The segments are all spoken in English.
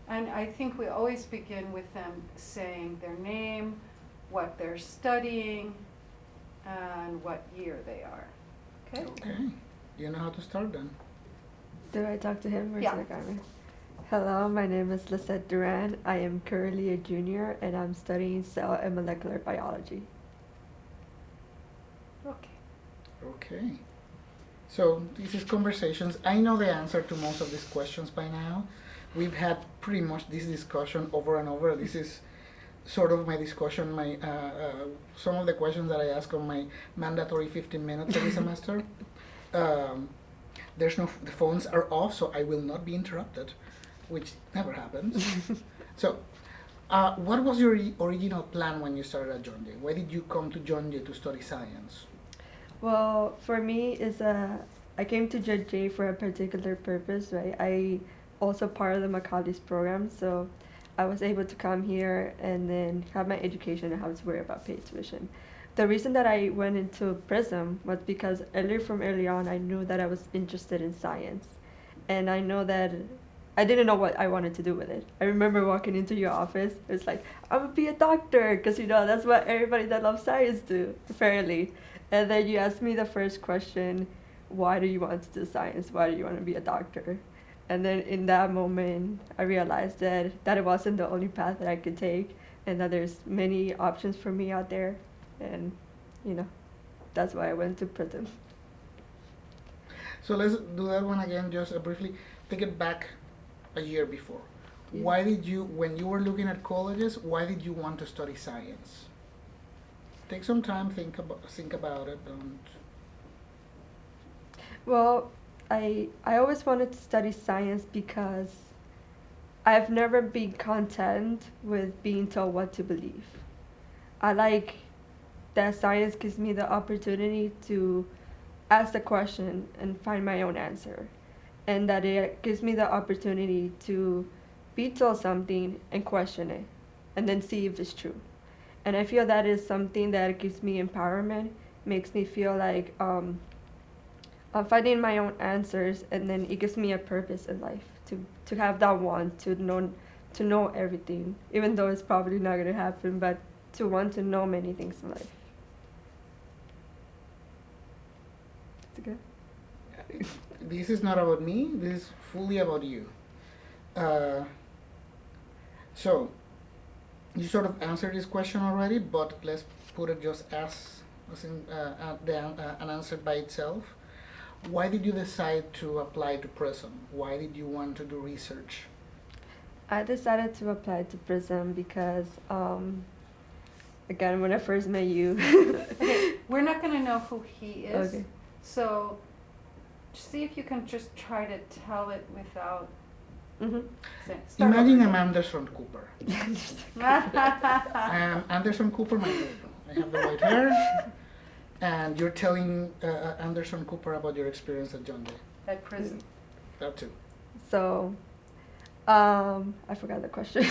And I think we always begin with them saying their name, what they're studying, and what year they are. Okay? Okay. You know how to start then. Do I talk to him or Yeah. to the camera? Hello, my name is Lisette Duran. I am currently a junior and I'm studying cell and molecular biology. Okay. Okay. So this is conversations. I know the answer to most of these questions by now. We've had pretty much this discussion over and over. This is sort of my discussion, my some of the questions that I ask on my mandatory 15 minutes every semester. Um, there's no, the phones are off, so I will not be interrupted, which never happens. So, what was your original plan when you started at John Jay? Why did you come to John Jay to study science? Well, for me, I came to JJ for a particular purpose, right? I also part of the Macaulay's program, so I was able to come here and then have my education and have to worry about paid tuition. The reason that I went into Prism was because early on, I knew that I was interested in science, and I know that I didn't know what I wanted to do with it. I remember walking into your office. It's like I'm gonna be a doctor, because that's what everybody that loves science do, apparently. And then you asked me the first question, why do you want to do science? Why do you want to be a doctor? And then in that moment, I realized that it wasn't the only path that I could take, and that there's many options for me out there. And, you know, that's why I went to Prism. So let's do that one again, just briefly. Take it back a year before. Yeah. Why did you, when you were looking at colleges, why did you want to study science? Take some time, think about it. Don't. Well, I always wanted to study science because I've never been content with being told what to believe. I like that science gives me the opportunity to ask the question and find my own answer, and that it gives me the opportunity to be told something and question it, and then see if it's true. And I feel that is something that gives me empowerment, makes me feel like I'm finding my own answers, and then it gives me a purpose in life to have that want to know everything, even though it's probably not gonna happen, but to want to know many things in life. Is it good? This is not about me. This is fully about you. Uh, so you sort of answered this question already, but let's put it just as in, an answer by itself. Why did you decide to apply to Prism? Why did you want to do research? I decided to apply to Prism because, again, when I first met you. Okay, we're not going to know who he is. Okay. So see if you can just try to tell it without Mm-hmm. saying. Start Imagine over. I'm Anderson Cooper. I am Anderson Cooper. I have the white hair, and you're telling Anderson Cooper about your experience at John Jay. At prison. That too. So, I forgot the question.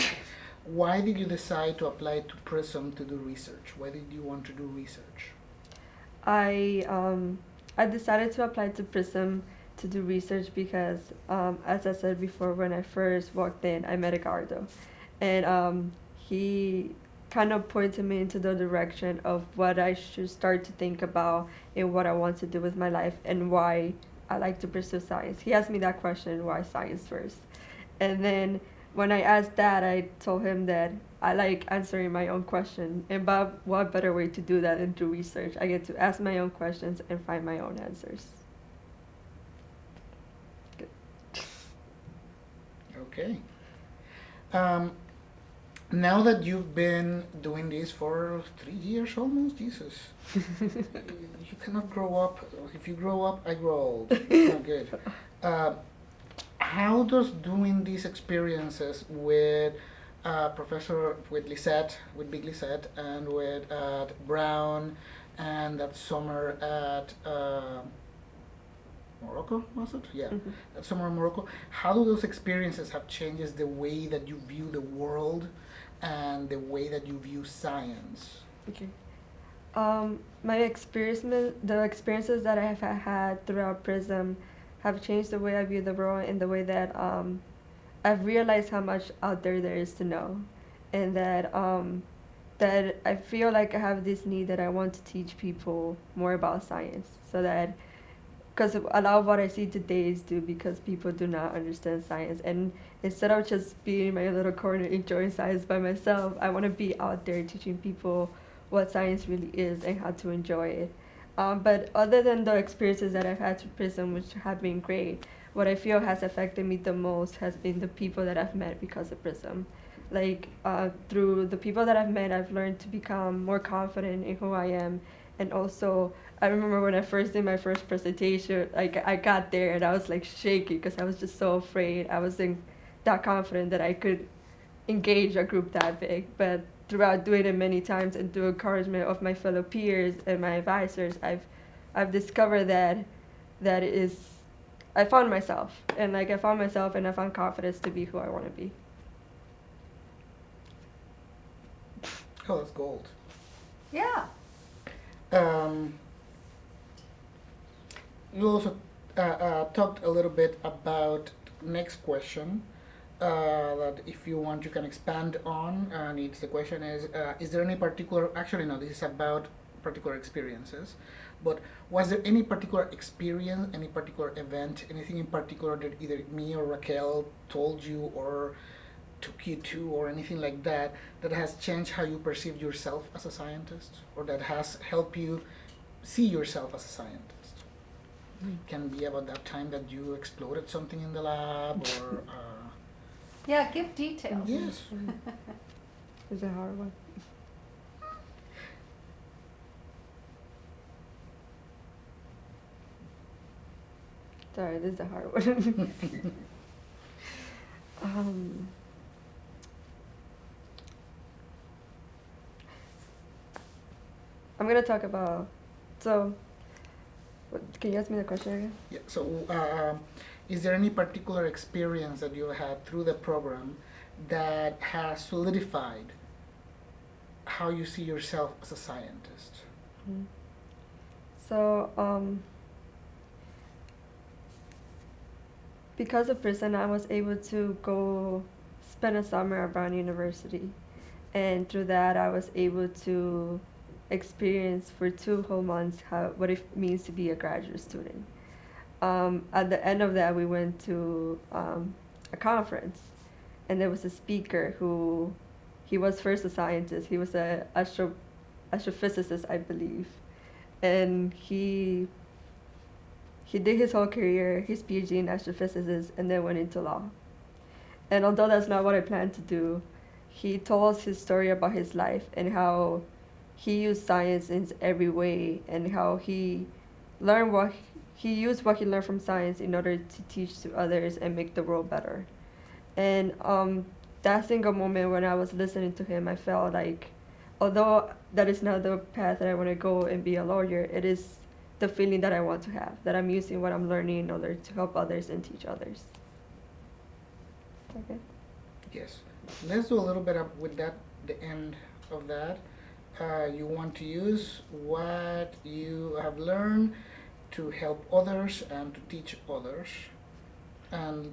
Why did you decide to apply to Prism to do research? Why did you want to do research? I I decided to apply to Prism to do research because, as I said before, when I first walked in, I met Edgardo, and he kind of pointed me into the direction of what I should start to think about and what I want to do with my life and why I like to pursue science. He asked me that question, why science first? And then when I asked that, I told him that I like answering my own question. And but what better way to do that than through research? I get to ask my own questions and find my own answers. Good. Okay. Um, now that you've been doing this for 3 years almost, Jesus, you cannot grow up. If you grow up, I grow old. It's not good. Uh, how does doing these experiences with Professor, with Lisette, with Big Lisette, and with Brown, and that summer at Morocco, was it? Yeah, Mhm. that summer in Morocco. How do those experiences have changed the way that you view the world and the way that you view science? Okay. The experiences that I have had throughout Prism have changed the way I view the world in the way that I've realized how much out there is to know, and that I feel like I have this need that I want to teach people more about science, so that because a lot of what I see today is due because people do not understand science, and instead of just being in my little corner enjoying science by myself, I want to be out there teaching people what science really is and how to enjoy it. But other than the experiences that I've had through Prism, which have been great, what I feel has affected me the most has been the people that I've met because of Prism. Like through the people that I've met, I've learned to become more confident in who I am, and also I remember when I first did my first presentation, like I got there and I was like shaking because I was just so afraid. I wasn't that confident that I could engage a group that big. But throughout doing it many times and through encouragement of my fellow peers and my advisors, I've discovered that is I found myself, and like I found myself and I found confidence to be who I want to be. Oh, that's gold. Yeah. You also talked a little bit about next question that if you want you can expand on. And it's the question is there any particular, actually no, this is about particular experiences, but was there any particular experience, any particular event, anything in particular that either me or Raquel told you or took you to or anything like that that has changed how you perceive yourself as a scientist or that has helped you see yourself as a scientist? Can be about that time that you exploded something in the lab or Yeah, give details. yes. It's a hard one. Sorry, this is a hard one. I'm gonna talk about. So, can you ask me the question again? Yeah. So, is there any particular experience that you had through the program that has solidified how you see yourself as a scientist? Mm. So, because of Prison, I was able to go spend a summer at Brown University, and through that, I was able to experience for 2 whole months what it means to be a graduate student. At the end of that, we went to a conference, and there was a speaker who, he was first a scientist. He was a astrophysicist, I believe, and he did his whole career, his PhD in astrophysics, and then went into law. And although that's not what I planned to do, he told us his story about his life and how he used science in every way, and how he learned he used what he learned from science in order to teach to others and make the world better. And that single moment when I was listening to him, I felt like, although that is not the path that I want to go and be a lawyer, it is the feeling that I want to have, that I'm using what I'm learning in order to help others and teach others. Okay. Yes. Let's do a little bit up with that. The end of that. You want to use what you have learned to help others and to teach others, and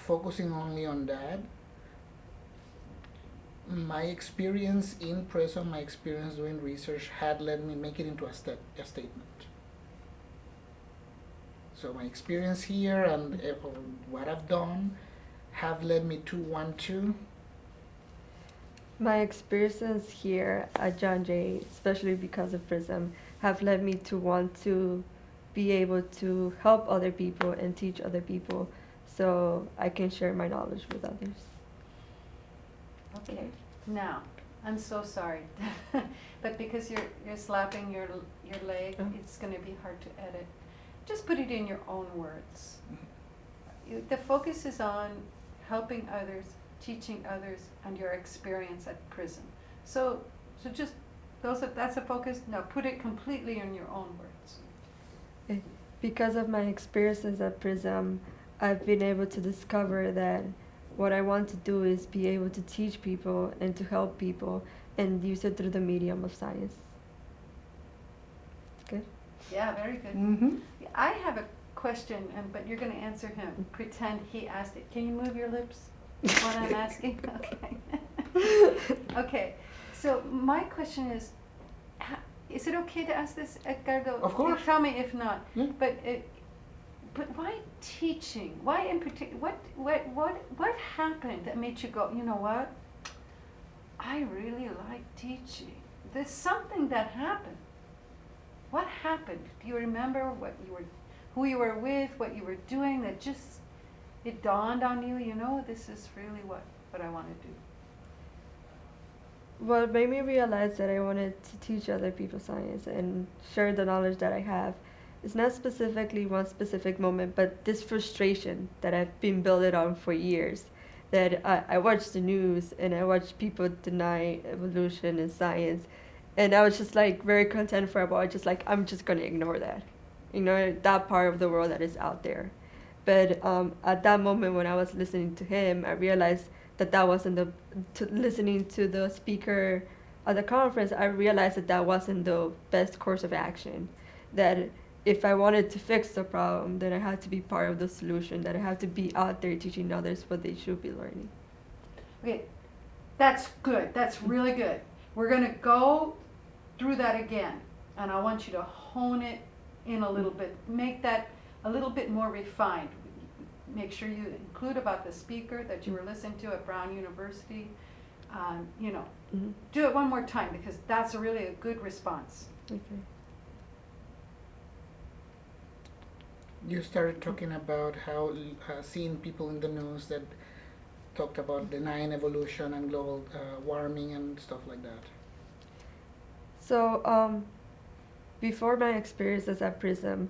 focusing only on that. My experience in Prism, my experience doing research had led me make it into a statement. So my experience here and what I've done have led me to want to. My experiences here at John Jay, especially because of Prism, have led me to want to be able to help other people and teach other people so I can share my knowledge with others. Okay. Now, I'm so sorry, but because you're slapping your leg, it's going to be hard to edit. Just put it in your own words. The focus is on helping others, teaching others, and your experience at Prism. So just that's a focus. Now put it completely in your own words. Because of my experiences at Prism, I've been able to discover that what I want to do is be able to teach people and to help people and use it through the medium of science. Good? Yeah, very good. Mm-hmm. I have a question, but you're going to answer him. Pretend he asked it. Can you move your lips? What I'm asking? Okay. Okay. So my question is it okay to ask this, Edgardo? Of course. You tell me if not. Yeah. But why teaching? Why in particular? What happened that made you go? You know what? I really like teaching. There's something that happened. What happened? Do you remember who you were with, what you were doing that just it dawned on you? You know, this is really what I want to do. What made me realize that I wanted to teach other people science and share the knowledge that I have is not specifically one specific moment, but this frustration that I've been building on for years. That I watched the news and I watched people deny evolution and science, and I was just like very content for a while, just like I'm just gonna ignore that, that part of the world that is out there. But at that moment when I was listening to him, I realized that wasn't listening to the speaker at the conference. I realized that wasn't the best course of action. That if I wanted to fix the problem, then I had to be part of the solution. That I have to be out there teaching others what they should be learning. Okay, that's good. That's really good. We're gonna go through that again, and I want you to hone it in a little bit. Make that a little bit more refined. Make sure you include about the speaker that you were listening to at Brown University. Mm-hmm. Do it one more time because that's really a good response. Okay. You started talking about how seeing people in the news that talked about denying evolution and global warming and stuff like that. So before my experiences at PRISM,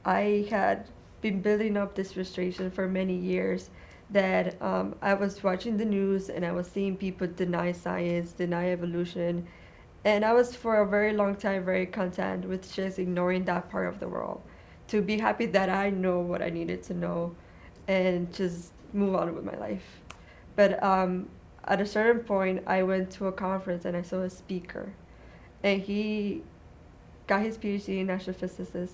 I had been building up this frustration for many years that I was watching the news and I was seeing people deny science, deny evolution, and I was for a very long time very content with just ignoring that part of the world, to be happy that I know what I needed to know and just move on with my life. But at a certain point, I went to a conference and I saw a speaker, and he got his PhD in astrophysicist,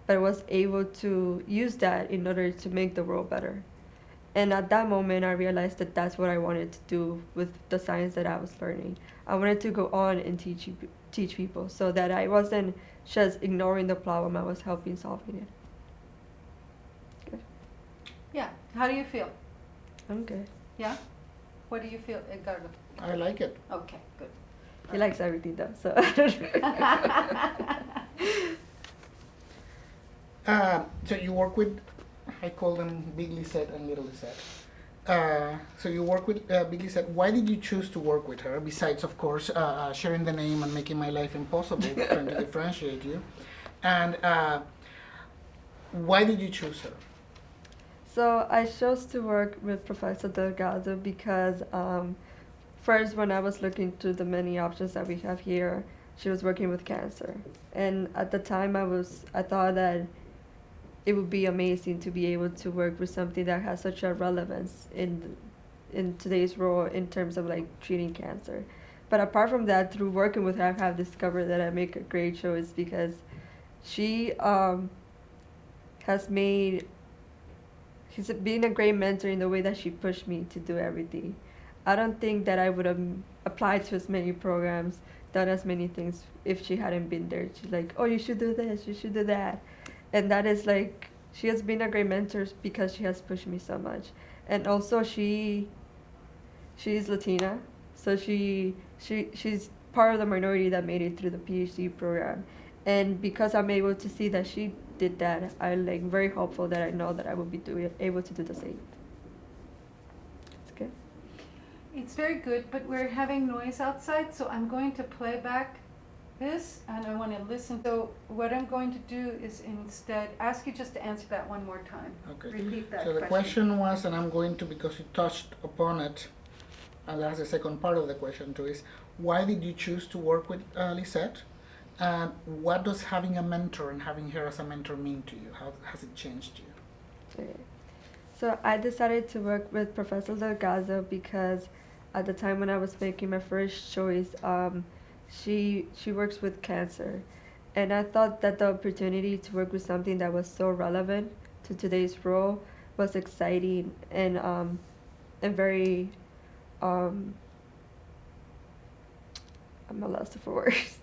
but was able to use that in order to make the world better. And at that moment, I realized that that's what I wanted to do with the science that I was learning. I wanted to go on and teach people so that I wasn't just ignoring the problem, I was helping solving it. Good. Yeah. How do you feel? I'm good. Yeah? What do you feel, Edgardo? I like it. Okay, good. He likes everything though, so. So you work with, I call them Big Lisette and Little Lisette. So you work with Big Lisette. Why did you choose to work with her? Besides, of course, sharing the name and making my life impossible, trying to differentiate you. And why did you choose her? So I chose to work with Professor Delgado because first, when I was looking through the many options that we have here, she was working with cancer. And at the time I thought that it would be amazing to be able to work with something that has such a relevance in today's world in terms of like treating cancer. But apart from that, through working with her, I have discovered that I make a great choice because she has she's been a great mentor in the way that she pushed me to do everything. I don't think that I would have applied to as many programs, done as many things if she hadn't been there. She's like, oh, you should do this, you should do that. And that is like, she has been a great mentor because she has pushed me so much. And also she's Latina, so she's part of the minority that made it through the PhD program. And because I'm able to see that she did that, I'm like very hopeful that I know that I will be able to do the same. It's good. It's very good, but we're having noise outside, so I'm going to play back this and I want to listen. So what I'm going to do is instead ask you just to answer that one more time. Okay. Repeat that So the question was, and I'm going to, because you touched upon it, and that's the second part of the question too, is why did you choose to work with Lisette? And what does having a mentor and having her as a mentor mean to you? How has it changed you? Okay. So I decided to work with Professor Delgado because at the time when I was making my first choice, she works with cancer. And I thought that the opportunity to work with something that was so relevant to today's role was exciting and very I'm a loss for words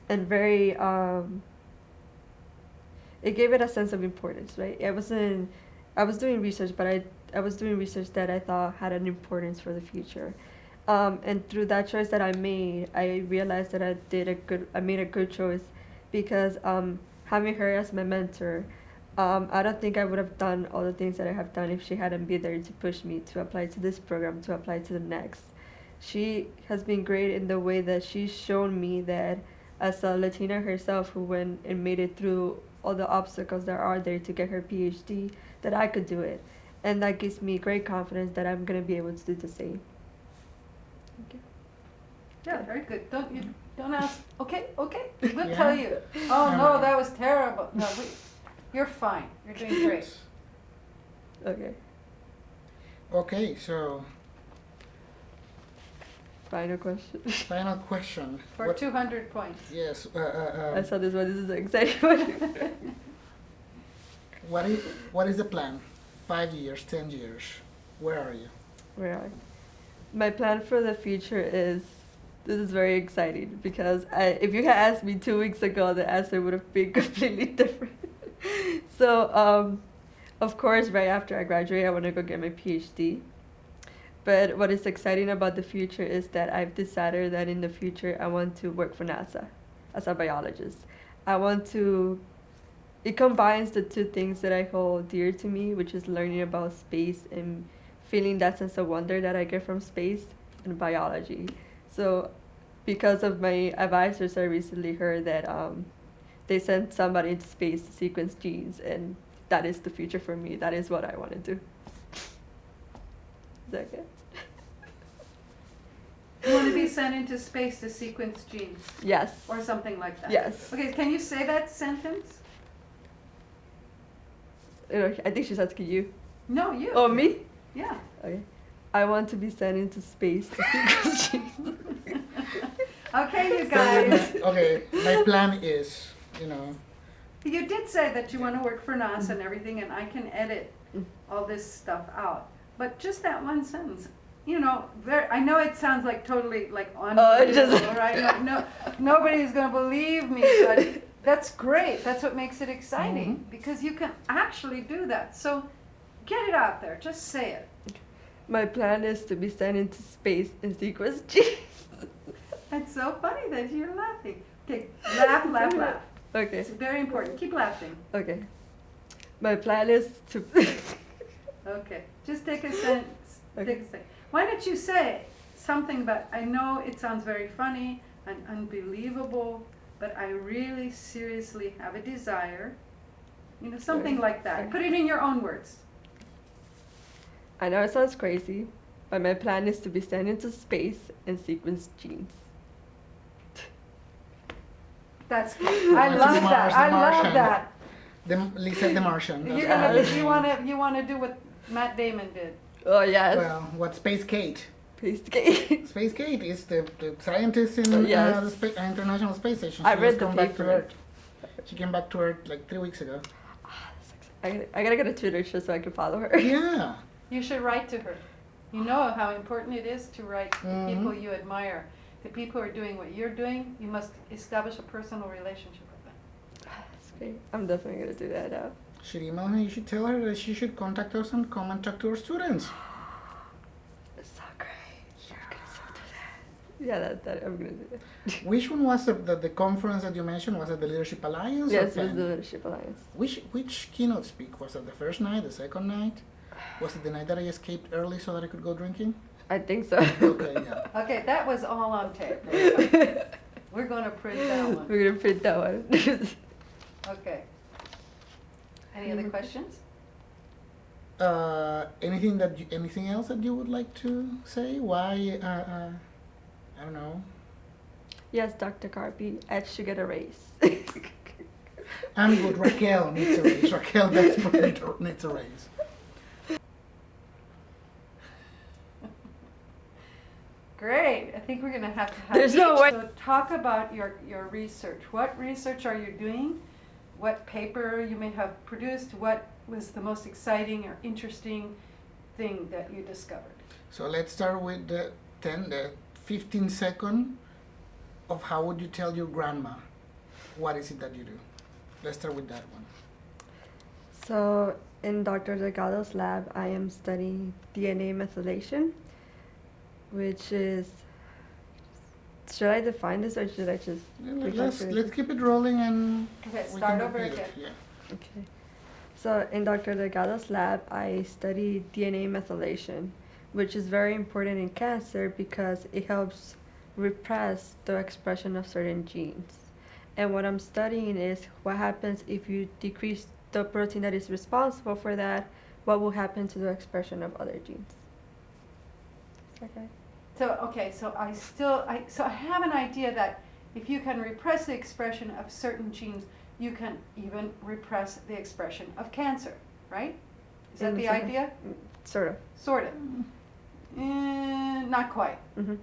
and very it gave it a sense of importance, right? I was doing research, but I was doing research that I thought had an importance for the future. And through that choice that I made, I realized that I made a good choice because having her as my mentor, I don't think I would have done all the things that I have done if she hadn't been there to push me to apply to this program, to apply to the next. She has been great in the way that she's shown me that as a Latina herself who went and made it through all the obstacles that are there to get her PhD, that I could do it. And that gives me great confidence that I'm going to be able to do the same. Thank you. Yeah, very good. Don't ask. Okay, we'll Yeah. tell you. Oh no, that was terrible. No, you're fine. You're doing great. Okay. Okay, so Final question. final question. For What- 200 points. Yes. I saw this one. This is an exciting one. What is the plan? 5 years, 10 years? Where are you? Where are you? My plan for the future is, this is very exciting because if you had asked me 2 weeks ago, the answer would have been completely different. So, of course, right after I graduate, I want to go get my PhD. But what is exciting about the future is that I've decided that in the future, I want to work for NASA as a biologist. It combines the two things that I hold dear to me, which is learning about space and feeling that sense of wonder that I get from space and biology. So because of my advisors, I recently heard that they sent somebody into space to sequence genes, and that is the future for me. That is what I want to do. Is that good? You want to be sent into space to sequence genes Yes. or something like that. Yes. Okay, can you say that sentence? I think she's asking you. No, you. Oh, me? Yeah. Okay. I want to be sent into space to sequence genes. Okay, you guys. Okay, my plan is, You did say that you want to work for NASA and everything, and I can edit all this stuff out. But just that one sentence, I know it sounds like totally like unbelievable, right? No, nobody's gonna believe me, but that's great. That's what makes it exciting because you can actually do that. So get it out there. Just say it. My plan is to be sent into space and sequence genes. It's so funny that you're laughing. Okay, laugh. Okay. It's very important. Keep laughing. Okay. My plan is to. Okay, just take a sentence. Okay. Take a second. Why don't you say something about, I know it sounds very funny and unbelievable, but I really seriously have a desire. Something like that. Okay. Put it in your own words. I know it sounds crazy, but my plan is to be sent into space and sequence genes. That's good. I love that. I love that. Lisa the Martian. You're that's gonna, all. you wanna do what Matt Damon did. Oh yes. Well, what Space Kate? Space Gate. Space Kate is the scientist in Yes. the International Space Station. I She read just the come back to paper. Earth. She came back to Earth like 3 weeks ago. I gotta get a Twitter just so I can follow her. Yeah. You should write to her. You know how important it is to write to the people Mhm. you admire. The people who are doing what you're doing, you must establish a personal relationship with them. That's great. I'm definitely gonna do that now. Should email her. You should tell her that she should contact us and come and talk to our students. That's so great. I'm gonna so do that. Yeah, that I'm gonna do that. Which one was the conference that you mentioned? Was it the Leadership Alliance? or Yes, with Penn? the Leadership Alliance. Which keynote speak? Was it the first night, the second night? Was it the night that I escaped early so that I could go drinking? I think so. Okay, yeah. Okay, that was all on tape. We're gonna print that one. We're gonna print that one. Okay. Any other questions? Anything else that you would like to say? Why? I don't know. Yes, Dr. Carpi, Ed should get a raise. I'm good. Raquel needs a raise. Raquel desperately needs a raise. Great. I think we're gonna have to have. There's no each- way- So talk about your research. What research are you doing? What paper you may have produced? What was the most exciting or interesting thing that you discovered? So let's start with the 15 second of how would you tell your grandma what is it that you do. Let's start with that one. So in Dr. Delgado's lab, I am studying DNA methylation, which is, should I define this or should I just? Let's keep it rolling and Okay, we start can over repeat again. it. Yeah. Okay. So in Dr. Delgado's lab, I study DNA methylation, which is very important in cancer because it helps repress the expression of certain genes. And what I'm studying is what happens if you decrease the protein that is responsible for that, what will happen to the expression of other genes. Okay. So I have an idea that if you can repress the expression of certain genes, you can even repress the expression of cancer, right? Is that In the some- idea? Sort of. Sort of. Not quite. Mm-hmm.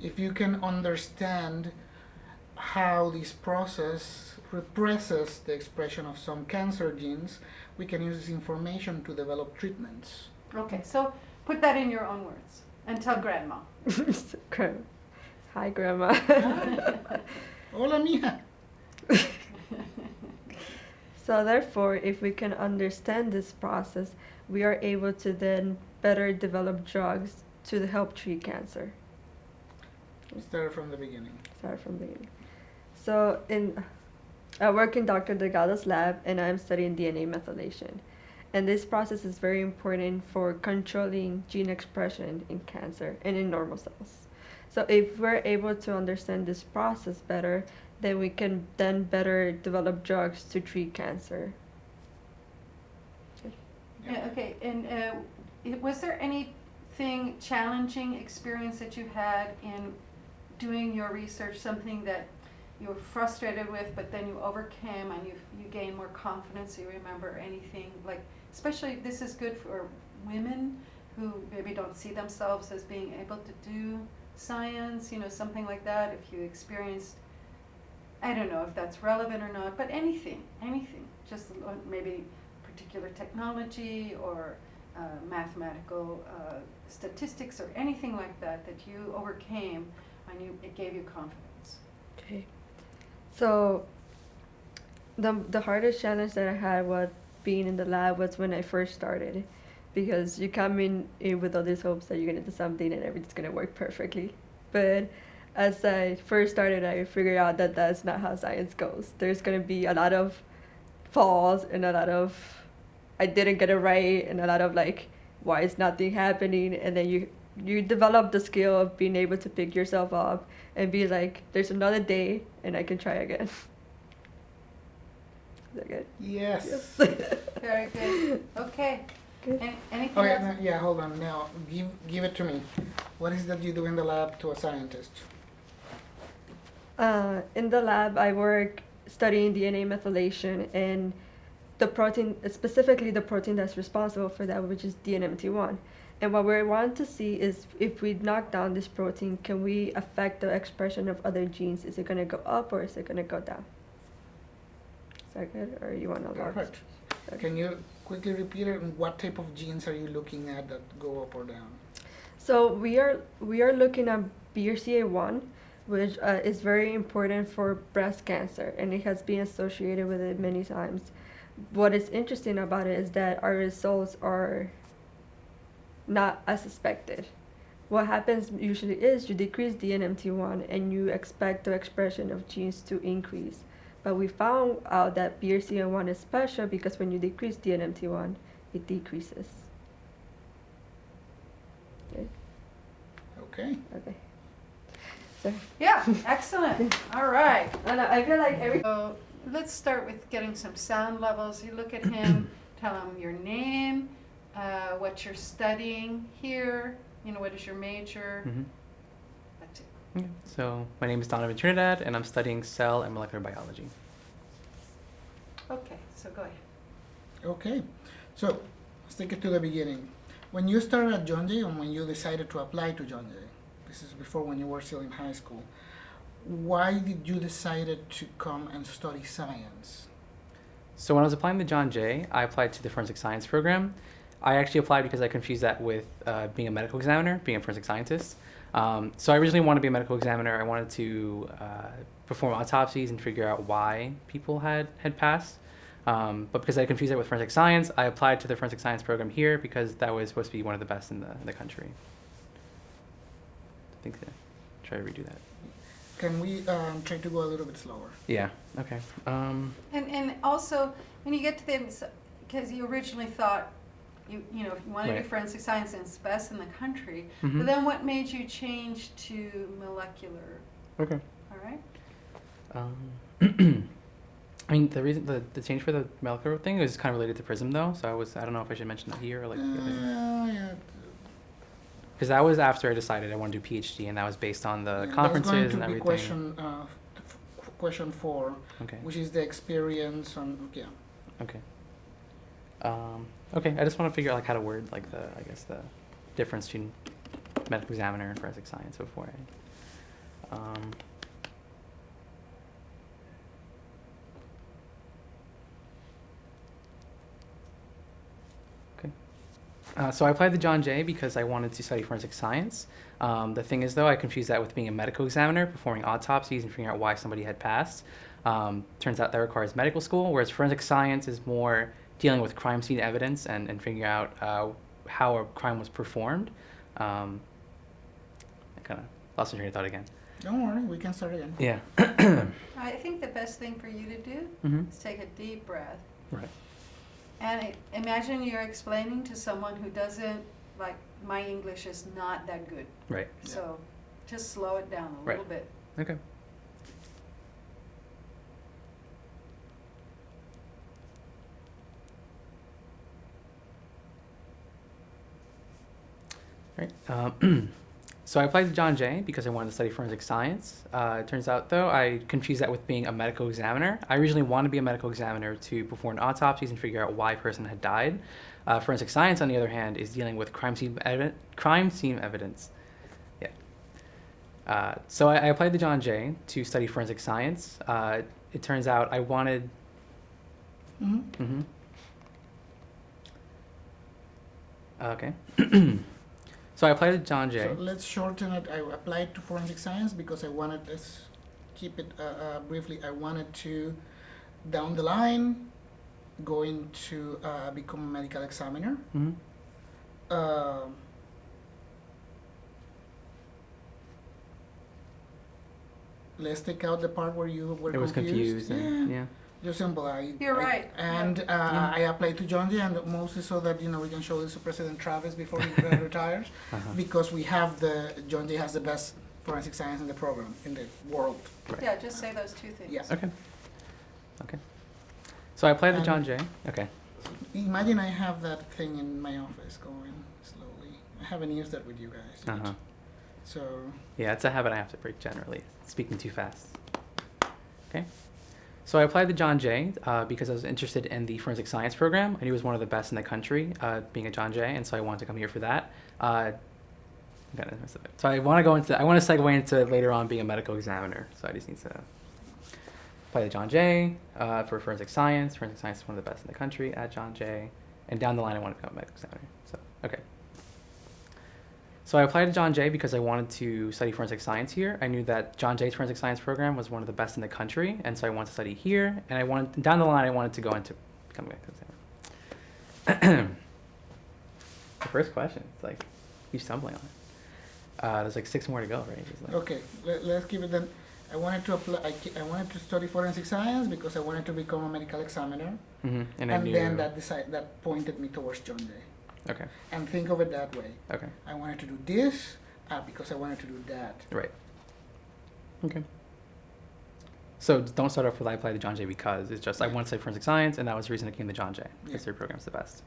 If you can understand how this process represses the expression of some cancer genes, we can use this information to develop treatments. Okay, so put that in your own words and tell grandma. Hi, Grandma. Hola, mija. So therefore, if we can understand this process, we are able to then better develop drugs to help treat cancer. Start from the beginning. Start from the beginning. So I work in Dr. Delgado's lab and I'm studying DNA methylation. And this process is very important for controlling gene expression in cancer and in normal cells. So if we're able to understand this process better, then we can then better develop drugs to treat cancer. Yeah, okay, and was there anything challenging experience that you had in doing your research, something that you were frustrated with, but then you overcame and you gained more confidence? You remember anything, like, especially this is good for women who maybe don't see themselves as being able to do science, something like that. If you experienced, I don't know if that's relevant or not, but anything, just maybe particular technology or mathematical statistics or anything like that you overcame and it gave you confidence. Okay. So the hardest challenge that I had was being in the lab was when I first started, because you come in with all these hopes that you're gonna do something and everything's gonna work perfectly. But as I first started, I figured out that that's not how science goes. There's gonna be a lot of falls and a lot of I didn't get it right and a lot of like, why is nothing happening? And then you develop the skill of being able to pick yourself up and be like, there's another day and I can try again. Is that good? Yes. Very good. Okay. Good. Anything Okay, else? yeah, hold on. Now, give it to me. What is that you do in the lab to a scientist? In the lab, I work studying DNA methylation and the protein, specifically the protein that's responsible for that, which is DNMT1. And what we want to see is if we knock down this protein, can we affect the expression of other genes? Is it going to go up or is it going to go down? Is that good? Or you want to elaborate? Perfect. Can you quickly repeat it? What type of genes are you looking at that go up or down? So we are looking at BRCA1, which is very important for breast cancer, and it has been associated with it many times. What is interesting about it is that our results are not as expected. What happens usually is you decrease DNMT1 and you expect the expression of genes to increase. But we found out that BRCA1 is special because when you decrease DNMT1, it decreases. Okay. Okay. Okay. So, Yeah, excellent. All right. and I feel like every So let's start with getting some sound levels. You look at him, tell him your name, what you're studying here, what is your major. Mhm. That's it. Yeah. So my name is Donovan Trinidad, and I'm studying cell and molecular biology. Okay, so go ahead. Okay. So let's take it to the beginning. When you started at John Jay, and when you decided to apply to John Jay, this is before when you were still in high school, why did you decide to come and study science? So when I was applying to John Jay, I applied to the forensic science program. I actually applied because I confused that with being a medical examiner, being a forensic scientist. So I originally wanted to be a medical examiner. I wanted to perform autopsies and figure out why people had passed. But because I confused that with forensic science, I applied to the forensic science program here because that was supposed to be one of the best in the country. I think try to redo that. Can we try to go a little bit slower? Yeah. Okay. And also, when you get to the, because you originally thought, you know, if you want to do Right. forensic science and it's best in the country, Mhm. but then what made you change to molecular, Okay. all right? I mean, the reason the change for the molecular thing was kind of related to PRISM though, so I don't know if I should mention that here or like Yeah. because that was after I decided I want to do PhD, and that was based on the Yeah, conferences that's and going to be everything. question 4, Okay. which is the experience on, yeah. Okay. Okay. I just want to figure out like how to word like the difference between medical examiner and forensic science before I. Okay. So I applied to John Jay because I wanted to study forensic science. The thing is, though, I confused that with being a medical examiner, performing autopsies and figuring out why somebody had passed. Turns out that requires medical school, whereas forensic science is more dealing with crime scene evidence and figuring out how a crime was performed. I kind of lost my train of thought again. Don't worry, we can start again. Yeah. I think the best thing for you to do Mm-hmm. is take a deep breath. Right. And imagine you're explaining to someone who doesn't, like, my English is not that good. Right. So just slow it down a Right. little bit. Okay. Right. So I applied to John Jay because I wanted to study forensic science. It turns out, though, I confused that with being a medical examiner. I originally wanted to be a medical examiner to perform autopsies and figure out why a person had died. Forensic science, on the other hand, is dealing with crime scene evidence. Yeah. So I applied to John Jay to study forensic science. It turns out I wanted. Mm-hmm. Okay. So I applied to John Jay. So let's shorten it. I applied to forensic science because I wanted, let's keep it briefly, I wanted to, down the line, going to become a medical examiner. Mhm. Let's take out the part where you were It was confused. And, yeah. Just simple. You're right. And Yeah. I applied to John Jay, and mostly so that we can show this to President Travis before he retires, Uh-huh. because we have John Jay has the best forensic science in the program in the world. Right. Yeah, just say those two things. Yeah. Okay. Okay. So I applied to And- John Jay. Okay. Imagine I have that thing in my office going slowly. I haven't used that with you guys yet. Uh-huh. So Yeah, it's a habit I have to break generally. Speaking too fast. Okay. So I applied to John Jay because I was interested in the forensic science program. I knew it was one of the best in the country, being a John Jay, and so I wanted to come here for that. So I want to segue into later on being a medical examiner. So I just need to apply to John Jay for forensic science. Forensic science is one of the best in the country at John Jay, and down the line I want to become a medical examiner. So okay. So I applied to John Jay because I wanted to study forensic science here. I knew that John Jay's forensic science program was one of the best in the country, and so I wanted to study here. And down the line, I wanted to go into becoming a medical examiner. The first question, it's like you're stumbling on it. There's like 6 more to go, right? Just like, okay, let's keep it then. I wanted to apply. I wanted to study forensic science because I wanted to become a medical examiner, mhm, and I and knew. then that pointed me towards John Jay. Okay. And think of it that way. Okay. I wanted to do this because I wanted to do that. Right. Okay. So don't start off with I applied to John Jay because it's just I want to study forensic science, and that was the reason I came to John Jay because Yeah. their program's the best.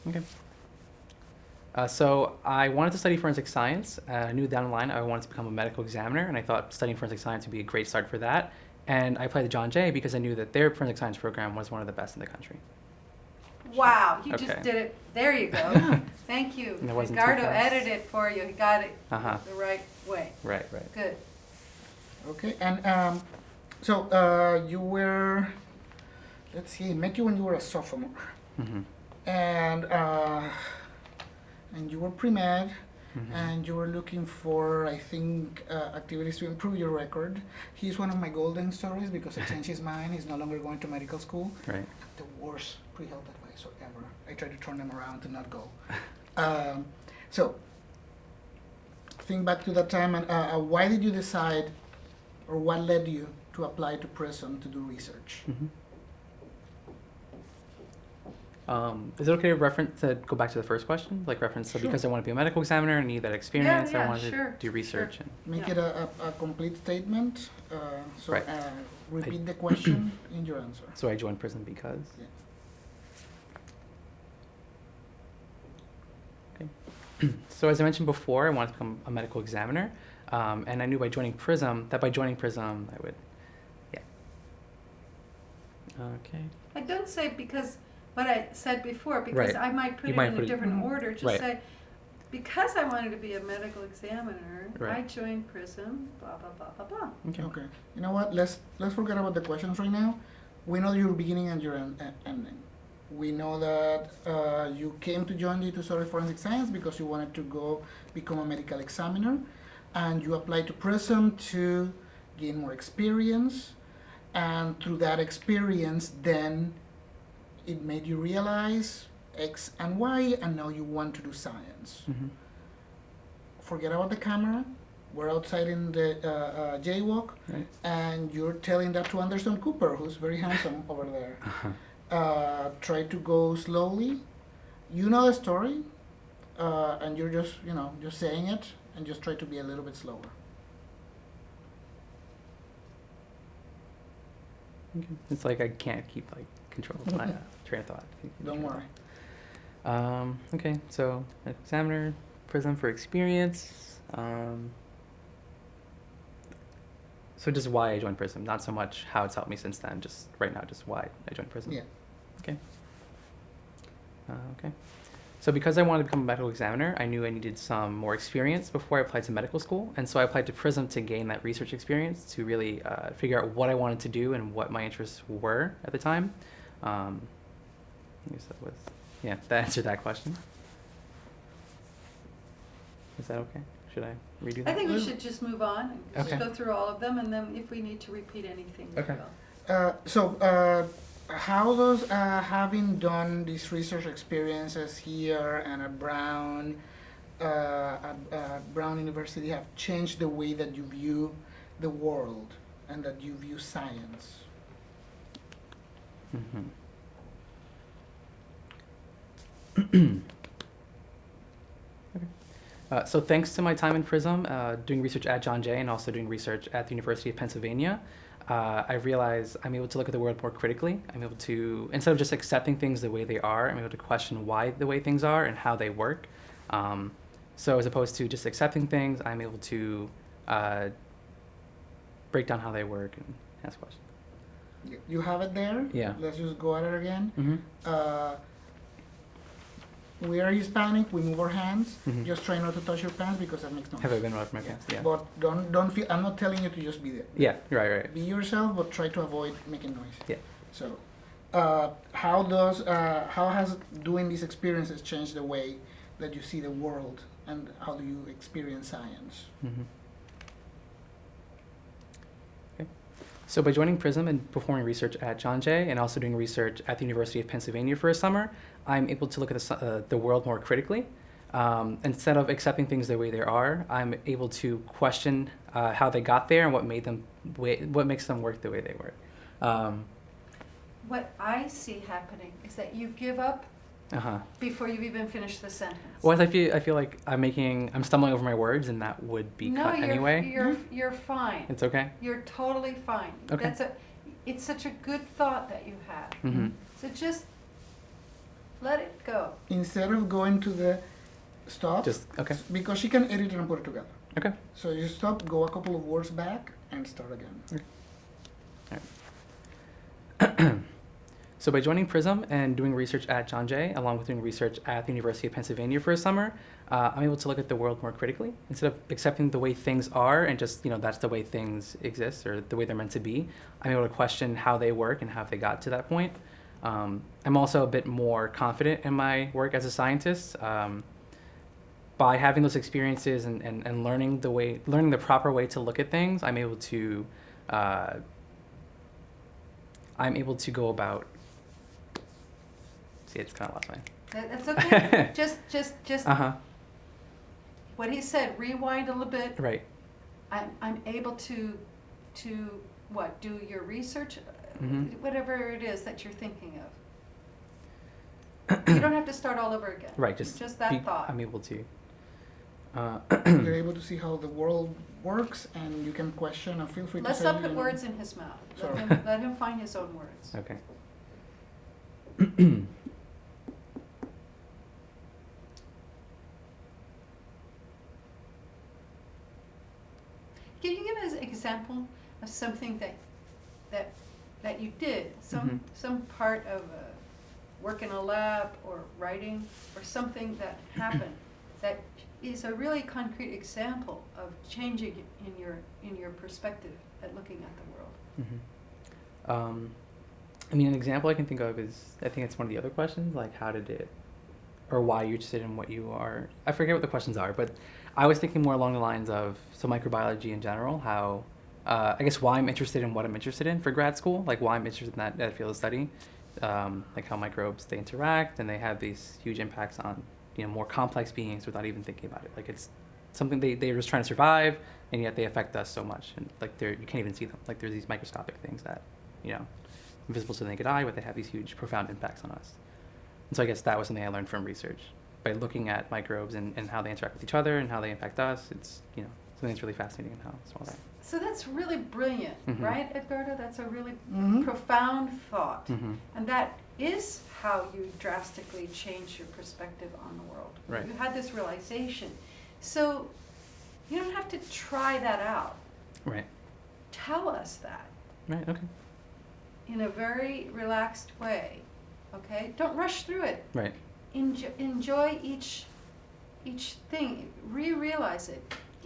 Okay. So I wanted to study forensic science. I knew down the line I wanted to become a medical examiner, and I thought studying forensic science would be a great start for that. And I applied to John Jay because I knew that their forensic science program was one of the best in the country. Wow, you Okay. just did it. There you go. Thank you. And it wasn't too Ricardo fast. edited it for you. He got it Uh-huh. the right way. Right, right. Good. Okay, and so you were let's see, met you when you were a sophomore, Mm-hmm. and you were pre-med, Mm-hmm. and you were looking for, I think, activities to improve your record. He's one of my golden stories because he changed his mind. He's no longer going to medical school. Right. The worst pre-health advisor ever. I tried to turn him around to not go. So, think back to that time, and why did you decide, or what led you to apply to Prism to do research? Mm-hmm. Is it okay to go back to the first question? Like reference, so Sure. because I want to be a medical examiner and need that experience, yeah, I wanted sure, to do research. sure. Make Yeah. it a complete statement. So Right. repeat the question in your answer. So I joined Prism because. Okay. So as I mentioned before, I wanted to become a medical examiner, and I knew by joining Prism I would. Yeah. Okay. I don't say because what I said before, because Right. I might put You it might in put a it- different Mhm. order. Just Right. say, because I wanted to be a medical examiner, I Right. joined Prism, blah, blah, blah, blah, blah. Okay. Okay. You know what? Let's forget about the questions right now. We know your beginning and your ending. We know that you came to join the Tussauds Forensic Science because you wanted to go become a medical examiner, and you applied to Prism to gain more experience, and through that experience, then it made you realize X and Y, and now you want to do science. Mm-hmm. Forget about the camera. We're outside in the jaywalk, Right. and you're telling that to Anderson Cooper, who's very handsome over there. Try to go slowly. You know the story, and you're just, just saying it, and just try to be a little bit slower. Okay. It's like I can't keep control of my train of thought. Don't worry. Okay, so examiner, Prism for experience. So just why I joined Prism, not so much how it's helped me since then. Just right now, just why I joined Prism. Yeah. Okay. Okay. So because I wanted to become a medical examiner, I knew I needed some more experience before I applied to medical school, and so I applied to Prism to gain that research experience to really figure out what I wanted to do and what my interests were at the time. I guess that answered that question. Is that okay? Should I redo that? I think we should just move on and just Okay. go through all of them, and then if we need to repeat anything, we Okay. will. How does having done these research experiences here and at Brown University have changed the way that you view the world and that you view science? Mm-hmm. So thanks to my time in Prism, doing research at John Jay and also doing research at the University of Pennsylvania, I realize I'm able to look at the world more critically. I'm able to, instead of just accepting things the way they are, I'm able to question why the way things are and how they work. So as opposed to just accepting things, I'm able to break down how they work and ask questions. You have it there? Yeah. Let's just go at it again. Mm-hmm. We are Hispanic, we move our hands. Mhm. Just try not to touch your pants because that makes no Have I sense. been right from my pants? Yeah. But don't feel, I'm not telling you to just be there. Yeah, right. Be yourself, but try to avoid making noise. Yeah. So, how has doing these experiences changed the way that you see the world, and how do you experience science? Mm-hmm. Okay. So by joining Prism and performing research at John Jay and also doing research at the University of Pennsylvania for a summer, I'm able to look at the world more critically. Instead of accepting things the way they are, I'm able to question how they got there and what makes them work the way they work. What I see happening is that you give up Uh-huh. before you've even finished the sentence. Well, I feel like I'm stumbling over my words, and that would be No, cut anyway. you're fine. It's okay. You're totally fine. Okay. It's such a good thought that you have. Mm-hmm. So just let it go. Instead of going to the stop, Just okay. because she can edit it and put it together. Okay. So you stop, go a couple of words back, and start again. So by joining PRISM and doing research at John Jay, along with doing research at the University of Pennsylvania for a summer, I'm able to look at the world more critically instead of accepting the way things are and just, that's the way things exist or the way they're meant to be. I'm able to question how they work and how they got to that point. I'm also a bit more confident in my work as a scientist. By having those experiences and learning the proper way to look at things, I'm able to go about. See, it's kind of lost my. That's okay. just Uh-huh. what he said. Rewind a little bit. Right. I'm able to what? Do your research, Mhm. whatever it is that you're thinking of. You don't have to start all over again. Right. Just that thought. I'm able to. You're able to see how the world works, and you can question and feel free Let's to say. not put words in his mouth. Sorry. Let him find his own words. Okay. Can you give us an example of something that you did? Some part of work in a lab or writing or something that happened that is a really concrete example of changing in your perspective at looking at the world. I mean, an example I can think of is, I think it's one of the other questions, like how did it, or why you're interested in what you are. I forget what the questions are, but I was thinking more along the lines of, so microbiology in general, how, I guess why I'm interested in what I'm interested in for grad school, like why I'm interested in that field of study, like how microbes, they interact and they have these huge impacts on, more complex beings without even thinking about it. Like it's something they're just trying to survive, and yet they affect us so much, and like you can't even see them. Like there's these microscopic things that, invisible to the naked eye, but they have these huge, profound impacts on us. And so I guess that was something I learned from research. By looking at microbes and how they interact with each other and how they impact us, it's, something that's really fascinating and how it's all that. So that's really brilliant, Mhm. right, Edgardo? That's a really Mhm. profound thought. Mm-hmm. And that is how you drastically change your perspective on the world. Right. You had this realization. So you don't have to try that out. Right. Tell us that Right. Okay. in a very relaxed way, okay? Don't rush through it. Right. Enjoy each thing. Realize it.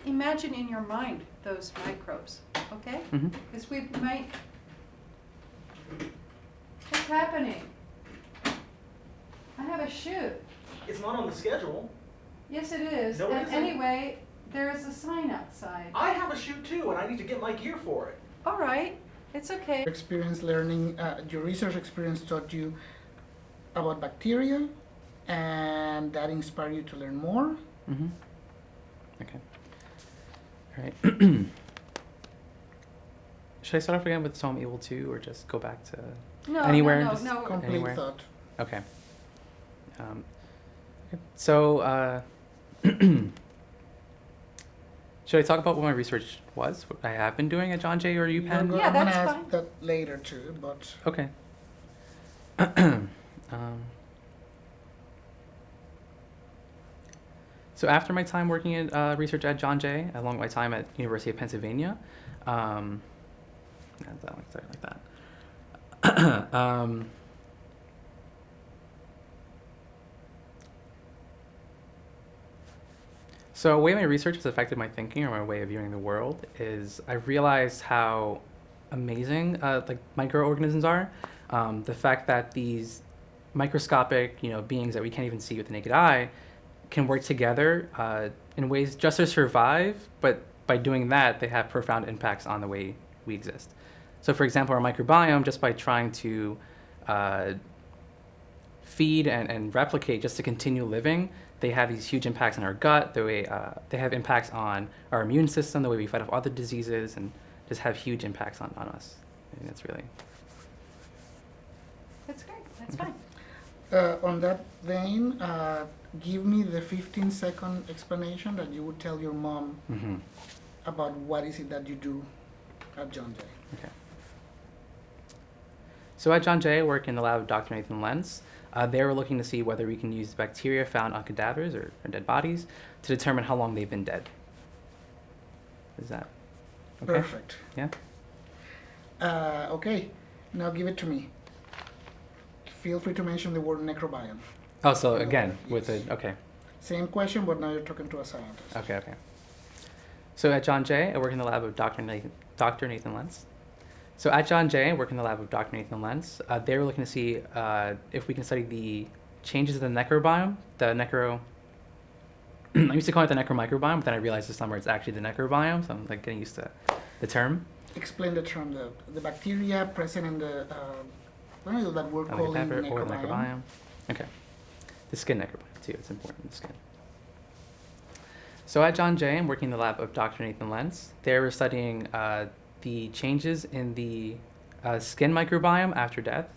Imagine in your mind those microbes, okay? Mm-hmm. Because we might. What's happening? I have a shoot. It's not on the schedule. Yes, it is. No, it And isn't. anyway, there is a sign outside. I have a shoot too, and I need to get my gear for it. All right, it's okay. Experience learning, your research experience taught you about bacteria, and that inspired you to learn more. Mm-hmm. Okay. All right. Should I start off again with so I'm able to, or just go back to No, anywhere? no, Just no, no. Complete Anywhere? thought. Okay. So, should I talk about what my research was? What I have been doing at John Jay or UPenn? Yeah, I'm gonna that's ask fine. that later too, but Okay. So after my time working in research at John Jay, along with my time at University of Pennsylvania, sorry, like that. So a way my research has affected my thinking or my way of viewing the world is I realized how amazing like microorganisms are. The fact that these microscopic beings that we can't even see with the naked eye can work together in ways just to survive, but by doing that they have profound impacts on the way we exist. So for example, our microbiome, just by trying to feed and replicate just to continue living, they have these huge impacts on our gut, the way they have impacts on our immune system, the way we fight off other diseases, and just have huge impacts on us. I think that's really... That's great. That's fine. on that vein, give me the 15-second explanation that you would tell your mom Mm-hmm. about what is it that you do at John Jay. Okay. So at John Jay, I work in the lab of Dr. Nathan Lentz. They were looking to see whether we can use bacteria found on cadavers or dead bodies to determine how long they've been dead. Is that okay? Perfect. Yeah? Okay, now give it to me. feel free to mention the word necrobiome. Oh, so again, with Yes. the, okay. Same question, but now you're talking to a scientist. Okay, okay. So at John Jay, I work in the lab of Dr. Nathan Lentz. So at John Jay, I work in the lab of Dr. Nathan Lentz. They were looking to see if we can study the changes in the necrobiome, I used to call it the necromicrobiome, but then I realized this summer it's actually the necrobiome, so I'm like getting used to the term. Explain the term, the bacteria present in the, what is that word I like called in pepper or the necrobiome? necrobiome. Okay. The skin necrobiome too, it's important, the skin. So at John Jay, I'm working in the lab of Dr. Nathan Lentz. They were studying the changes in the skin microbiome after death,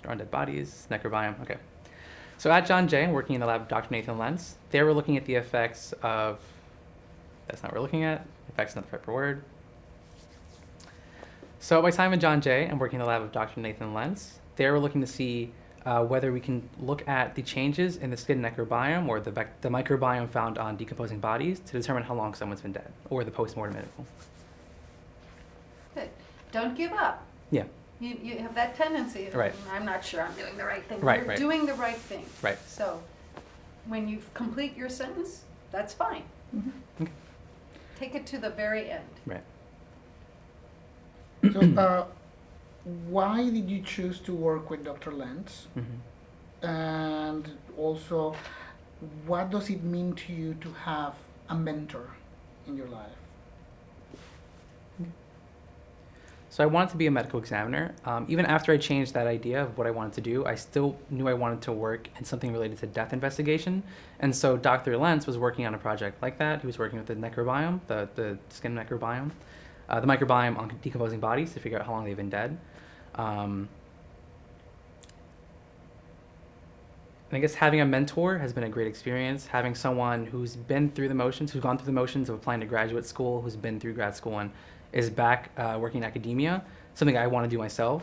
or on dead bodies, necrobiome, okay. So at John Jay, I'm working in the lab of Dr. Nathan Lentz. They were looking at the effects of, that's not what we're looking at, effects is not the proper word. So at my time at John Jay, I'm working in the lab of Dr. Nathan Lentz. They were looking to see whether we can look at the changes in the skin necrobiome or the microbiome found on decomposing bodies to determine how long someone's been dead, or the post-mortem interval. Good. Don't give up. Yeah, You have that tendency of, Right. I'm not sure I'm doing the right thing. Right, You're right. doing the right thing. right. So when you complete your sentence, that's fine. Okay. Take it to the very end. Right. So, why did you choose to work with Dr. Lentz? Mm-hmm. And also, what does it mean to you to have a mentor in your life? So I wanted to be a medical examiner. Even after I changed that idea of what I wanted to do, I still knew I wanted to work in something related to death investigation. And so Dr. Lentz was working on a project like that. He was working with the necrobiome, the skin microbiome, the microbiome on decomposing bodies to figure out how long they've been dead. And I guess having a mentor has been a great experience. Having someone who's been through the motions, who's gone through the motions of applying to graduate school, who's been through grad school and is back working in academia, something I want to do myself.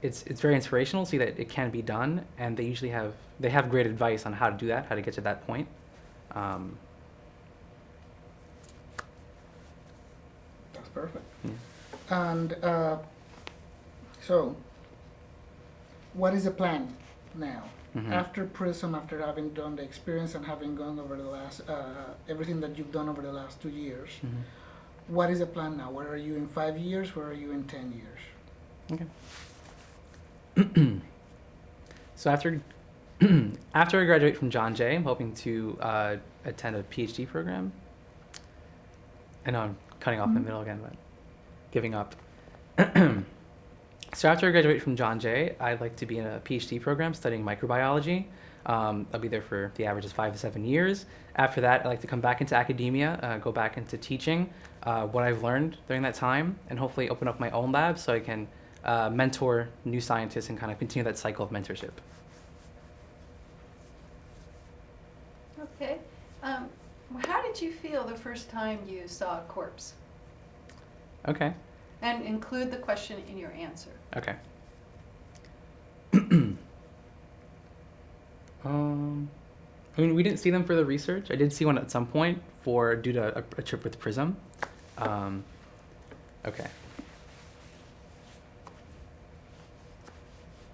It's very inspirational to see that it can be done, and they usually have great advice on how to do that, how to get to that point. That's perfect. Yeah. And so, what is the plan now? Mhm. After Prism, after having done the experience and having gone over the last, everything that you've done over the last 2 years, Mhm. what is the plan now? Where are you in 5 years? Where are you in 10 years? Okay. So after after I graduate from John Jay, I'm hoping to attend a PhD program. I know I'm cutting off in the middle again, but giving up. So after I graduate from John Jay, I'd like to be in a PhD program studying microbiology. I'll be there for the average is 5 to 7 years. After that, I'd like to come back into academia, go back into teaching what I've learned during that time, and hopefully open up my own lab so I can mentor new scientists and kind of continue that cycle of mentorship. Okay. How did you feel the first time you saw a corpse? Okay. And include the question in your answer. Okay. I mean, we didn't see them for the research. I did see one at some point due to a trip with Prism. Okay.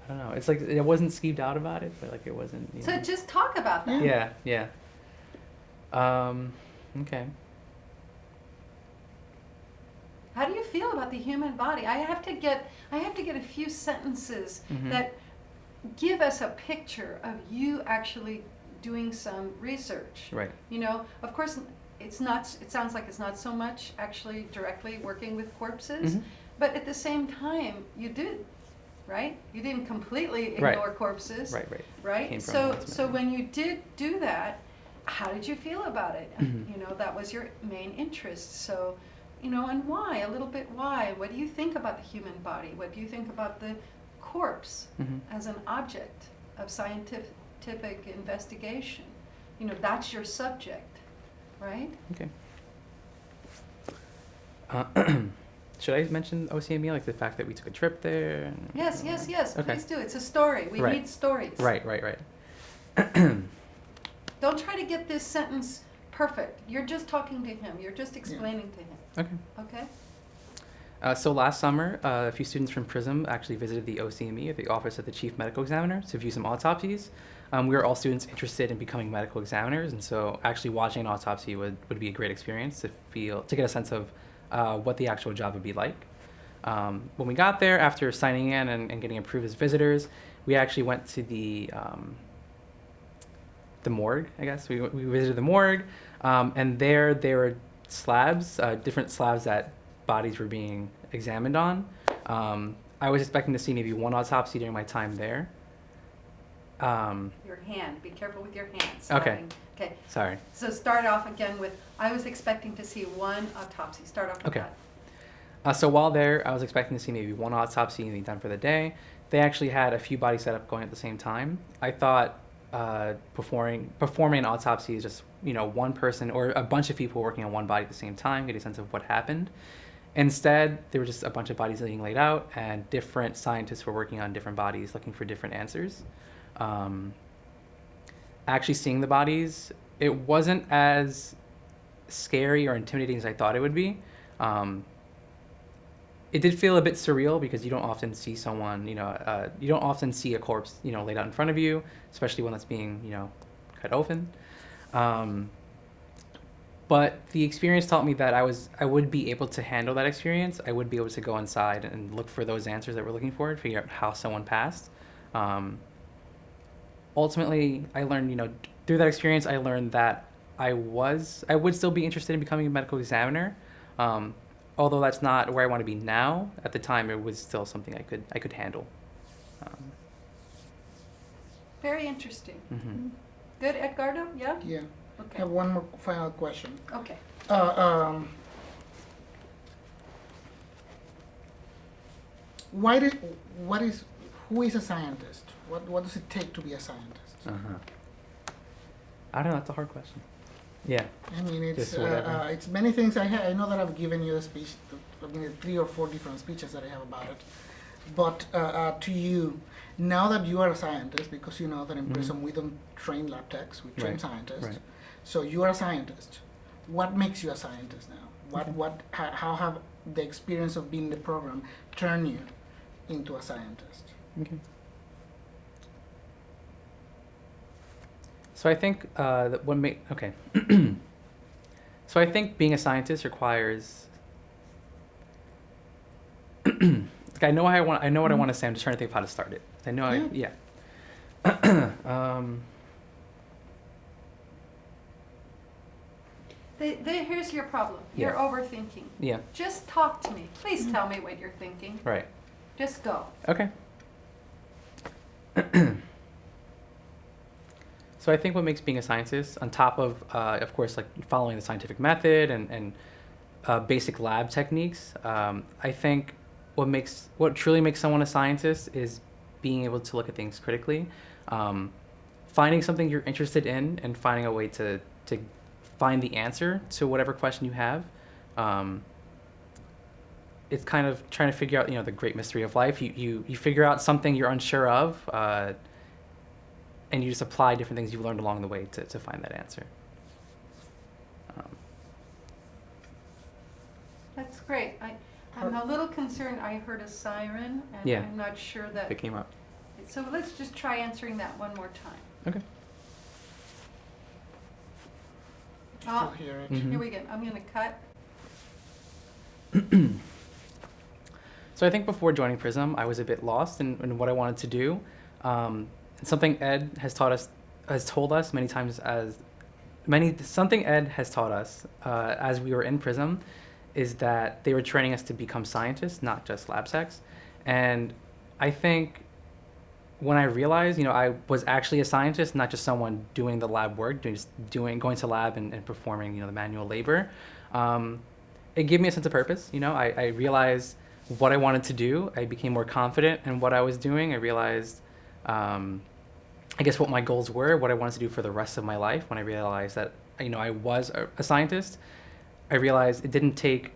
I don't know. It's like I wasn't skeeved out about it, but like it wasn't. You So know. just talk about that. Yeah, yeah. Okay. How do you feel about the human body? I have to get a few sentences Mhm. that give us a picture of you actually doing some research. Right. You know, of course, it sounds like it's not so much actually directly working with corpses, Mhm. but at the same time, you did, right? You didn't completely Right. ignore corpses, Right. Right. right? Came from So, lots of so memory. when you did do that, how did you feel about it? Mhm. You know, that was your main interest. So, you know, and why? A little bit why? What do you think about the human body? What do you think about the corpse Mhm. as an object of scientific investigation? You know, that's your subject, right? Okay. Should I mention OCME, like the fact that we took a trip there? And, Yes, yes, yes. Okay. Please do. It's a story. We Right. need stories. Right. Right. Right. Don't try to get this sentence perfect. You're just talking to him. You're just explaining to him. Okay. Okay? So last summer, a few students from PRISM actually visited the OCME, the Office of the Chief Medical Examiner, to view some autopsies. We were all students interested in becoming medical examiners, and so actually watching an autopsy would be a great experience to get a sense of what the actual job would be like. When we got there, after signing in and getting approved as visitors, we actually went to the morgue, I guess. We visited the morgue, and there were slabs, different slabs that bodies were being examined on. I was expecting to see maybe one autopsy during my time there. Your hand, be careful with your hands. Okay. Okay, Sorry. so start off again with, I was expecting to see one autopsy. Start off with Okay. that. So while there, I was expecting to see maybe one autopsy and be done for the day. They actually had a few body setup going at the same time. I thought performing an autopsy is just one person or a bunch of people working on one body at the same time, get a sense of what happened. Instead, there were just a bunch of bodies being laid out, and different scientists were working on different bodies, looking for different answers. Actually seeing the bodies, it wasn't as scary or intimidating as I thought it would be. It did feel a bit surreal because you don't often see someone, you don't often see a corpse, laid out in front of you, especially one that's being, cut open. But the experience taught me that I would be able to handle that experience. I would be able to go inside and look for those answers that we're looking for, and figure out how someone passed. Ultimately, I learned, through that experience, I learned that I would still be interested in becoming a medical examiner. Although that's not where I want to be now, at the time it was still something I could handle. Very interesting. Mm-hmm. Good, Edgardo? Yeah? Yeah. I Okay. have one more final question. Okay. Who is a scientist? What does it take to be a scientist? Uh-huh. I don't know. That's a hard question. Yeah. I mean, it's Just whatever. it's many things. I know that I've given you a speech. I mean, 3 or 4 different speeches that I have about it. But to you, now that you are a scientist, because you know that in Mhm. PRISM we don't train lab techs, we train Right, scientists. right. So you are a scientist. What makes you a scientist now? Okay. How have the experience of being in the program turned you into a scientist? Okay. So I think that okay. So I think being a scientist requires. Like I know what I want to say. I'm just trying to think of how to start it. I know Yeah. Here's your problem. You're Yeah. overthinking. Yeah. Just talk to me. Please tell me what you're thinking. Right. Just go. Okay. So I think what makes being a scientist, on top of course, like following the scientific method and basic lab techniques, I think what truly makes someone a scientist is being able to look at things critically, finding something you're interested in, and finding a way to find the answer to whatever question you have. It's kind of trying to figure out, the great mystery of life. You figure out something you're unsure of, and you just apply different things you've learned along the way to find that answer. That's great. I'm a little concerned. I heard a siren, and Yeah. I'm not sure that. It came up. So let's just try answering that one more time. Okay. Still hear it. Mhm. Here we go. I'm going to cut. So I think before joining PRISM, I was a bit lost in what I wanted to do. Something Ed has told us many times as we were in PRISM is that they were training us to become scientists, not just lab techs. And I think when I realized, I was actually a scientist, not just someone doing the lab work, going to lab and performing, the manual labor, it gave me a sense of purpose. I realized what I wanted to do. I became more confident in what I was doing. I realized, I guess, what my goals were, what I wanted to do for the rest of my life. When I realized that, I was a scientist, I realized it didn't take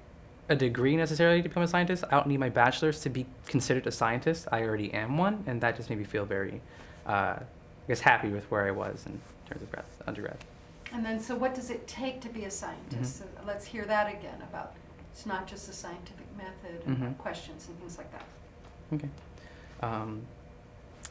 a degree necessarily to become a scientist. I don't need my bachelor's to be considered a scientist. I already am one, and that just made me feel very, happy with where I was in terms of undergrad. And then, so what does it take to be a scientist? Mm-hmm. So let's hear that again about It's not just the scientific method Mhm. and questions and things like that. Okay.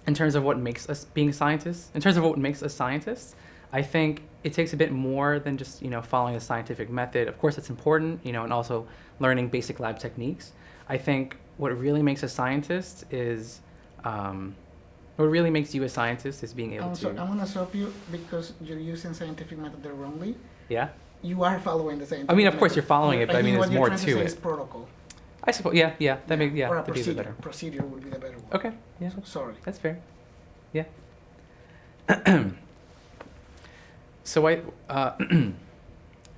In terms of what makes us being scientists, in terms of what makes us scientists, I think it takes a bit more than just following a scientific method. Of course, it's important, and also learning basic lab techniques. I think what really makes a scientist is, what really makes you a scientist is being able So to. I want to stop you because you're using scientific method there wrongly. Yeah. You are following the scientific I mean, of course, method. you're following it, but I mean, think there's what you're more trying to say it. is protocol. I suppose. Yeah. That makes Or a that'd be a bit procedure. better. Procedure would be the better word. Okay. Yeah. Sorry. That's fair. Yeah. So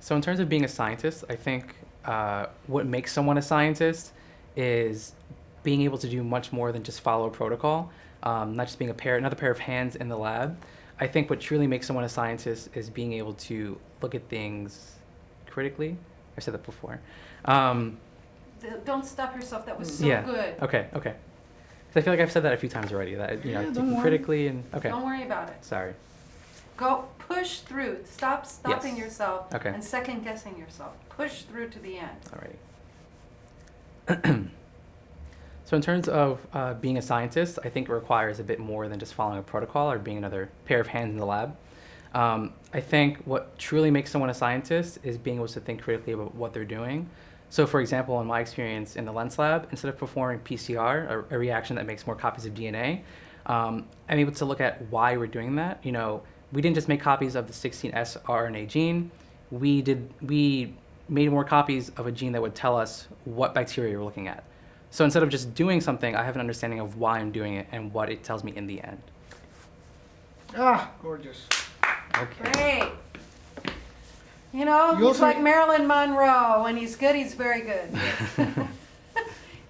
so in terms of being a scientist, I think what makes someone a scientist is being able to do much more than just follow protocol, not just being another pair of hands in the lab. I think what truly makes someone a scientist is being able to look at things critically. I said that before. Don't stop yourself. That was so Yeah. good. Okay. 'Cause I feel like I've said that a few times already. That Yeah, don't thinking worry. critically and okay. Don't worry about it. Sorry. Go push through. Stop stopping Yes. yourself Okay. and second guessing yourself. Push through to the end. Alrighty. So in terms of being a scientist, I think it requires a bit more than just following a protocol or being another pair of hands in the lab. I think what truly makes someone a scientist is being able to think critically about what they're doing. So for example, in my experience in the Lens Lab, instead of performing PCR, a reaction that makes more copies of DNA, I'm able to look at why we're doing that. We didn't just make copies of the 16S RNA gene. We made more copies of a gene that would tell us what bacteria we're looking at. So instead of just doing something, I have an understanding of why I'm doing it and what it tells me in the end. Ah, gorgeous. Okay. Great. You He's also- like Marilyn Monroe. When he's good, he's very good.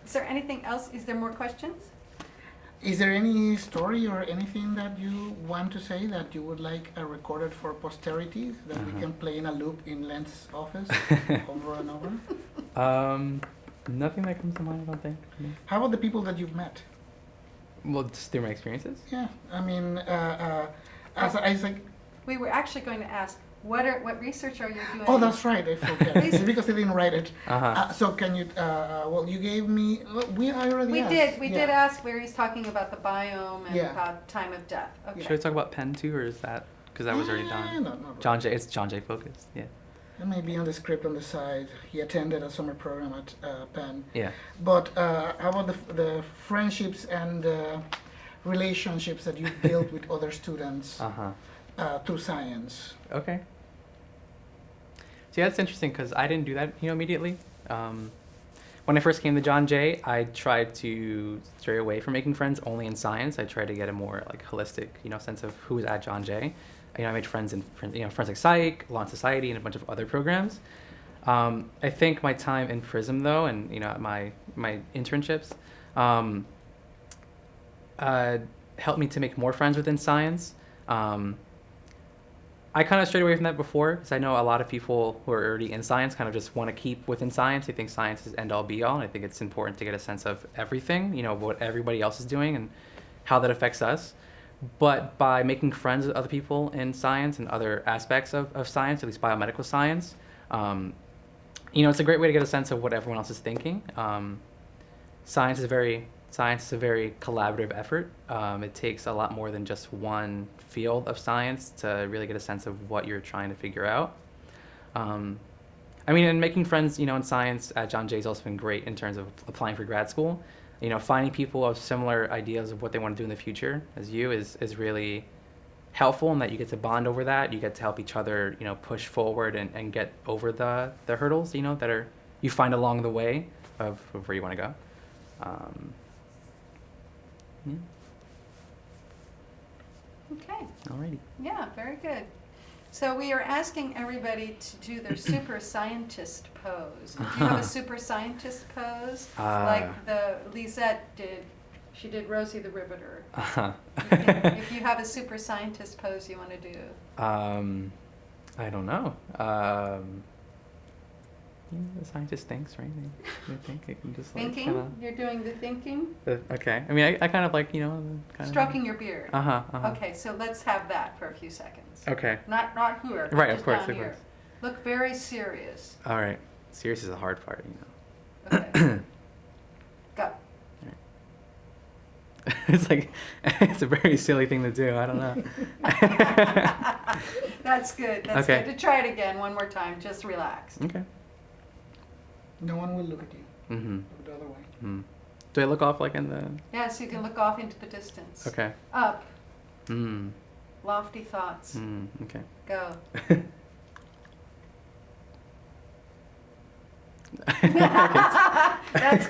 Is there anything else? Is there more questions? Is there any story or anything that you want to say that you would like recorded for posterity that we can play in a loop in Lenz's office over and over? Nothing that comes to mind, I don't think. No. How about the people that you've met? Well, just through my experiences. Yeah, I mean, as I like, We were actually going to ask, what research are you doing? oh, that's right, I forget. Please. It's because I didn't write it. Uh-huh. So can you? Well, you gave me. I already. We asked. did. We Yeah. did ask where he's talking about the biome and Yeah. about time of death. Okay. Should I talk about Penn too, or is that because that was already done? No. John Jay. It's John Jay focused. Yeah. It may be on the script on the side. He attended a summer program at Penn. Yeah. But how about the friendships and relationships that you built with other students Uh-huh. through science? Okay. See, that's interesting because I didn't do that, immediately. When I first came to John Jay, I tried to stray away from making friends only in science. I tried to get a more holistic, sense of who was at John Jay. I made friends in, Forensic Psych, Law and Society, and a bunch of other programs. I think my time in Prism, though, and my internships, helped me to make more friends within science. I kind of strayed away from that before because I know a lot of people who are already in science kind of just want to keep within science. They think science is end all be all. And I think it's important to get a sense of everything, what everybody else is doing and how that affects us. But by making friends with other people in science and other aspects of science, at least biomedical science, it's a great way to get a sense of what everyone else is thinking. Science is a very collaborative effort. It takes a lot more than just one field of science to really get a sense of what you're trying to figure out. And making friends, in science at John Jay has also been great in terms of applying for grad school. Finding people of similar ideas of what they want to do in the future as you is really helpful in that you get to bond over that. You get to help each other, push forward and get over the hurdles, that you find along the way of where you want to go. Yeah. Okay. Alrighty. Yeah, very good. So we are asking everybody to do their super scientist pose. Do you have a super scientist pose? Like the Lisette did. She did Rosie the Riveter. If you have a super scientist pose you want to do. I don't know. The scientist thinks, right? They think it can just Thinking? You're doing the thinking? Okay. I kind of kind of Stroking your beard. Uh-huh. Okay, so let's have that for a few seconds. Okay. Not here. Right, just of course, down of here. course. Look very serious. All right. Serious is the hard part, you know. Okay. Go. It's like, it's a very silly thing to do. I don't know. That's good. That's Okay. good. To try it again one more time. Just relax. Okay. No one will look at you. Mm-hmm. Look the other way. Mm. Do I look off like in the? Yeah, so you can look off into the distance. Okay. Up. Mm. Lofty thoughts. Mm. Okay. Go. Okay. That's good.